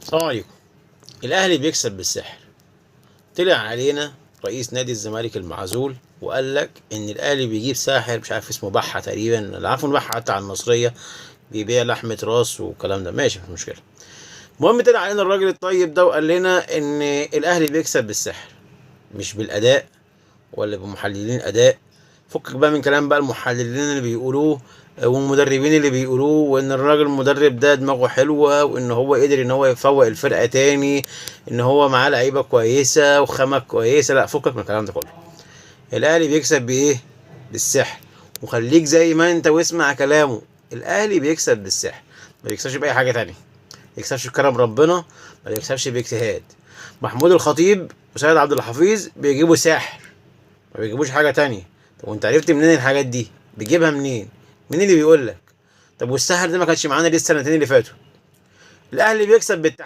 السلام عليكم. الاهلي بيكسب بالسحر. طلع علينا رئيس نادي الزمالك المعزول وقال لك ان الاهلي بيجيب ساحر مش عارف اسمه بحه تقريبا، اللي عارفه بحه حتى على المصريه بيبيع لحمه راس والكلام ده، ماشي مش مشكله. المهم طلع علينا الراجل الطيب ده وقال لنا ان الاهلي بيكسب بالسحر مش بالاداء ولا بمحللين اداء. فكك بقى من كلام بقى المحللين اللي بيقولوه والمدربين اللي بيقولوه، وان الراجل المدرب ده دماغه حلوه وان هو قدر ان هو يفوق الفرقه تاني، ان هو معاه لعيبه كويسه وخامه كويسه. لا، فكك من الكلام ده كله. الاهلي بيكسب بايه؟ بالسحر. وخليك زي ما انت واسمع كلامه. الاهلي بيكسب بالسحر، ما بيكسبش باي حاجه تانية. ما بيكسبش بكرم ربنا، ما بيكسبش باجتهاد. محمود الخطيب وسيد عبد الحفيظ بيجيبوا ساحر، ما بيجيبوش حاجه تانية. طب وانت عرفت منين الحاجات دي؟ بتجيبها منين؟ مين اللي بيقول لك؟ طب والسحر ده ما كانش معانا ليه السنتين اللي فاتوا؟ الاهلي بيكسب